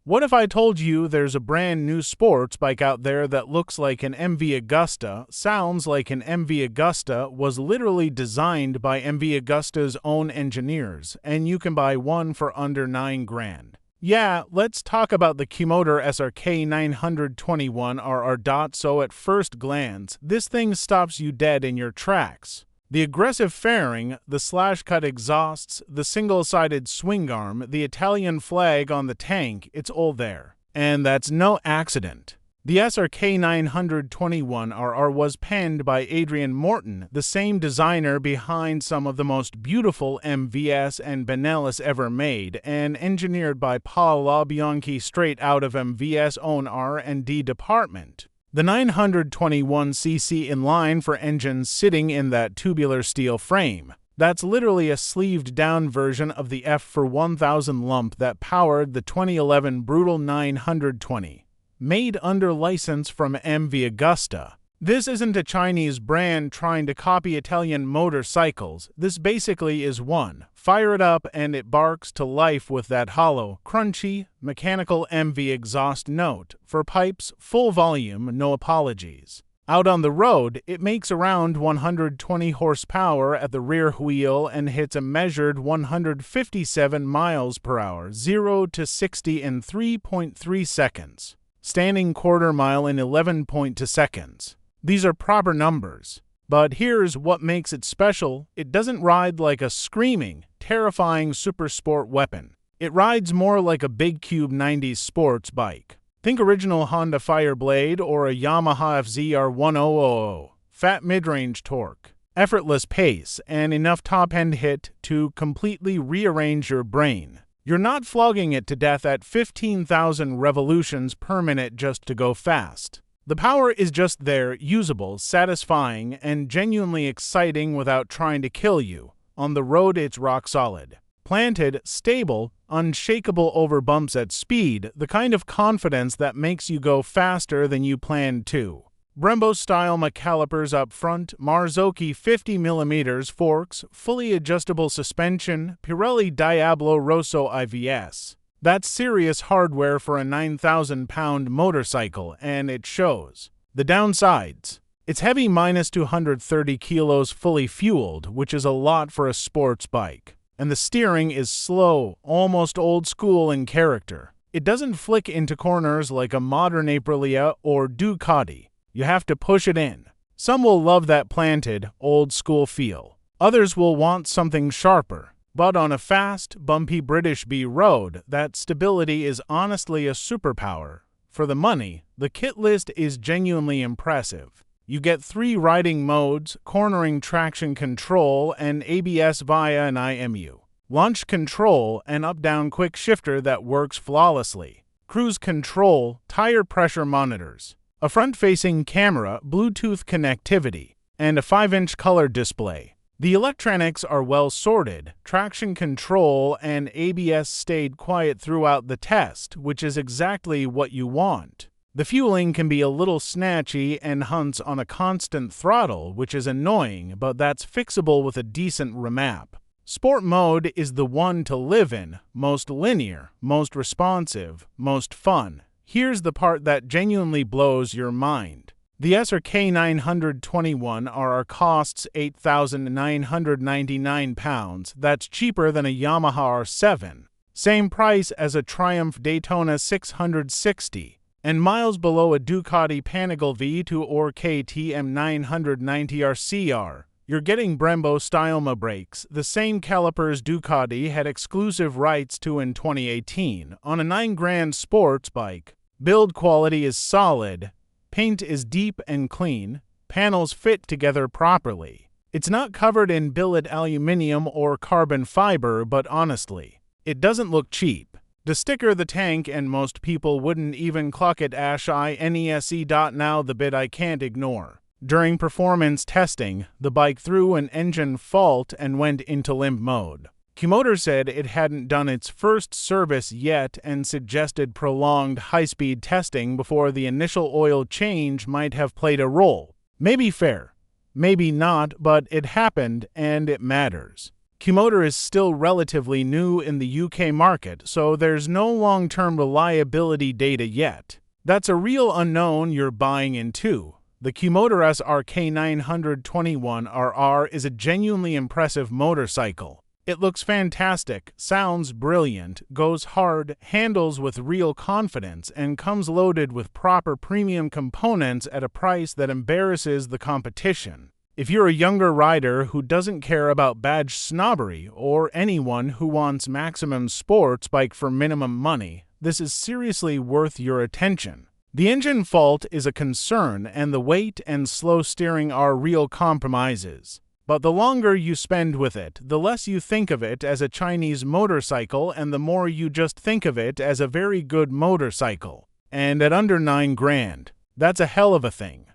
What if I told you there's a brand new sports bike out there that looks like an MV Agusta, sounds like an MV Agusta, was literally designed by MV Agusta's own engineers, and you can buy one for under $9,000? Yeah, let's talk about the QJMotor SRK 921RR. So at first glance, this thing stops you dead in your tracks. The aggressive fairing, the slash-cut exhausts, the single-sided swing arm, the Italian flag on the tank, it's all there. And that's no accident. The SRK 921RR was penned by Adrian Morton, the same designer behind some of the most beautiful MVs and Benellis ever made, and engineered by Paul LaBianchi straight out of MV's own R&D department. The 921cc inline for engines sitting in that tubular steel frame. That's literally a sleeved-down version of the F41000 lump that powered the 2011 Brutal 920. Made under license from MV Agusta. This isn't a Chinese brand trying to copy Italian motorcycles. This basically is one. Fire it up and it barks to life with that hollow, crunchy, mechanical MV exhaust note. For pipes, full volume, no apologies. Out on the road, it makes around 120 horsepower at the rear wheel and hits a measured 157 miles per hour, 0 to 60 in 3.3 seconds. Standing quarter mile in 11.2 seconds. These are proper numbers. But here's what makes it special. It doesn't ride like a screaming, terrifying super sport weapon. It rides more like a big cube 90s sports bike. Think original Honda Fireblade or a Yamaha FZR1000. Fat mid-range torque, effortless pace, and enough top-end hit to completely rearrange your brain. You're not flogging it to death at 15,000 revolutions per minute just to go fast. The power is just there, usable, satisfying, and genuinely exciting without trying to kill you. On the road, it's rock solid. Planted, stable, unshakable over bumps at speed, the kind of confidence that makes you go faster than you planned to. Brembo-style calipers up front, Marzocchi 50mm forks, fully adjustable suspension, Pirelli Diablo Rosso IVS. That's serious hardware for a 9,000-pound motorcycle, and it shows. The downsides. It's heavy minus 230 kilos fully fueled, which is a lot for a sports bike. And the steering is slow, almost old school in character. It doesn't flick into corners like a modern Aprilia or Ducati. You have to push it in. Some will love that planted, old-school feel. Others will want something sharper. But on a fast, bumpy British B road, that stability is honestly a superpower. For the money, the kit list is genuinely impressive. You get 3 riding modes, cornering traction control, and ABS via an IMU. Launch control, an up-down quick shifter that works flawlessly. Cruise control, tire pressure monitors. A front-facing camera, Bluetooth connectivity, and a 5-inch color display. The electronics are well sorted. Traction control and ABS stayed quiet throughout the test, which is exactly what you want. The fueling can be a little snatchy and hunts on a constant throttle, which is annoying, but that's fixable with a decent remap. Sport mode is the one to live in, most linear, most responsive, most fun. Here's the part that genuinely blows your mind. The SRK 921RR costs £8,999. That's cheaper than a Yamaha R7. Same price as a Triumph Daytona 660. And miles below a Ducati Panigale V2 or KTM 990RCR. You're getting Brembo-style brakes, the same calipers Ducati had exclusive rights to in 2018, on a $9,000 sports bike. Build quality is solid. Paint is deep and clean. Panels fit together properly. It's not covered in billet aluminum or carbon fiber, but honestly, it doesn't look cheap. The sticker, the tank, and most people wouldn't even clock it. INESE. Now the bit I can't ignore. During performance testing, the bike threw an engine fault and went into limp mode. QJMotor said it hadn't done its first service yet and suggested prolonged high-speed testing before the initial oil change might have played a role. Maybe fair, maybe not, but it happened and it matters. QJMotor is still relatively new in the UK market, so there's no long-term reliability data yet. That's a real unknown you're buying into. The QJMotor SRK 921RR is a genuinely impressive motorcycle. It looks fantastic, sounds brilliant, goes hard, handles with real confidence, and comes loaded with proper premium components at a price that embarrasses the competition. If you're a younger rider who doesn't care about badge snobbery, or anyone who wants maximum sports bike for minimum money, this is seriously worth your attention. The engine fault is a concern, and the weight and slow steering are real compromises. But the longer you spend with it, the less you think of it as a Chinese motorcycle and the more you just think of it as a very good motorcycle. And at under $9 grand, that's a hell of a thing.